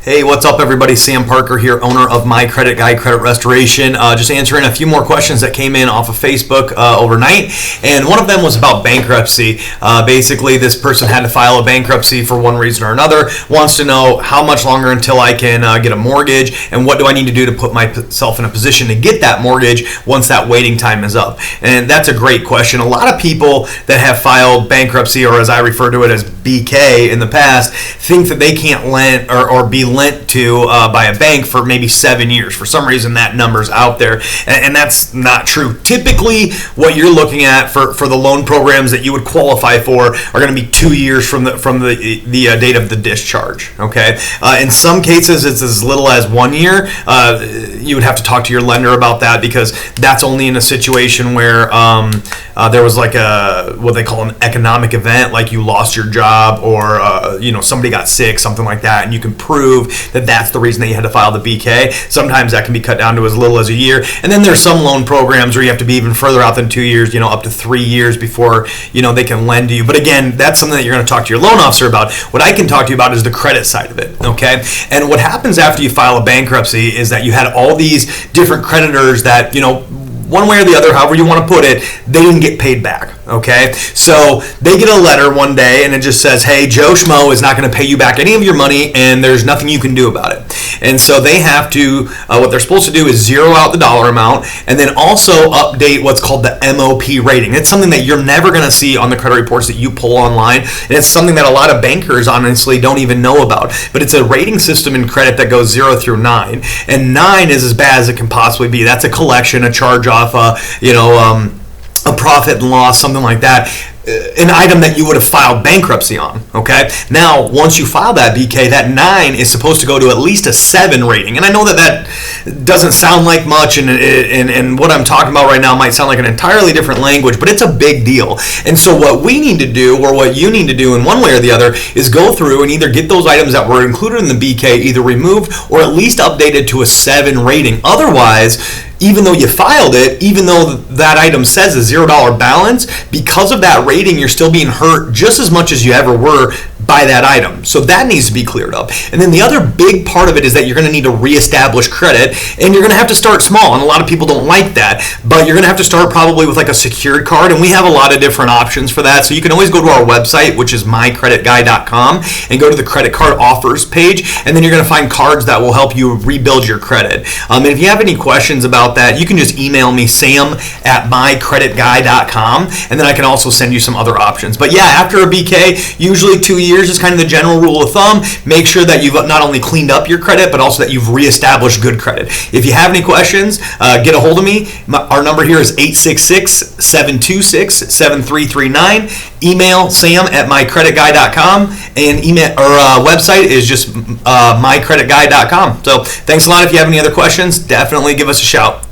Hey, what's up everybody? Sam Parker here, owner of My Credit Guy Credit Restoration. Just answering a few more questions that came in off of Facebook overnight. And one of them was about bankruptcy. Basically, this person had to file a bankruptcy for one reason or another, wants to know how much longer until I can get a mortgage, and what do I need to do to put myself in a position to get that mortgage once that waiting time is up. And that's a great question. A lot of people that have filed bankruptcy, or as I refer to it as BK in the past, think that they can't lend or be lent to by a bank for maybe 7 years. For some reason, that number's out there, and that's not true. Typically, what you're looking at for the loan programs that you would qualify for are going to be 2 years from the date of the discharge. Okay, in some cases, it's as little as 1 year. You would have to talk to your lender about that, because that's only in a situation where there was like what they call an economic event, like you lost your job, or somebody got sick, something like that, and you can prove that that's the reason that you had to file the BK. Sometimes that can be cut down to as little as a year. And then there's some loan programs where you have to be even further out than 2 years, up to 3 years before, they can lend to you. But again, that's something that you're going to talk to your loan officer about. What I can talk to you about is the credit side of it, okay? And what happens after you file a bankruptcy is that you had all these different creditors that, one way or the other, however you want to put it, they didn't get paid back, okay? So they get a letter one day and it just says, hey, Joe Schmo is not going to pay you back any of your money and there's nothing you can do about it. And so they have to, what they're supposed to do is zero out the dollar amount and then also update what's called the MOP rating. It's something that you're never going to see on the credit reports that you pull online, and it's something that a lot of bankers honestly don't even know about. But it's a rating system in credit that goes 0 through 9, and 9 is as bad as it can possibly be. That's a collection, a charge-off, a profit and loss, something like that. An item that you would have filed bankruptcy on, okay? Now, once you file that BK, that 9 is supposed to go to at least a 7 rating. And I know that doesn't sound like much, and what I'm talking about right now might sound like an entirely different language, but it's a big deal. And so what we need to do, or what you need to do in one way or the other, is go through and either get those items that were included in the BK either removed or at least updated to a 7 rating. Otherwise, even though you filed it, even though that item says a $0 balance, because of that rating, you're still being hurt just as much as you ever were by that item. So that needs to be cleared up. And then the other big part of it is that you're going to need to reestablish credit, and you're going to have to start small. And a lot of people don't like that, but you're going to have to start probably with like a secured card, and we have a lot of different options for that. So you can always go to our website, which is mycreditguy.com, and go to the credit card offers page, and then you're going to find cards that will help you rebuild your credit. And if you have any questions about that, you can just email me, sam@mycreditguy.com, and then I can also send you some other options. But yeah, after a BK, usually 2 years is kind of the general rule of thumb. Make sure that you've not only cleaned up your credit, but also that you've reestablished good credit. If you have any questions, get a hold of me. Our number here is 866-726-7339. Email sam@mycreditguy.com, and website is just mycreditguy.com. So thanks a lot. If you have any other questions, definitely give us a shout.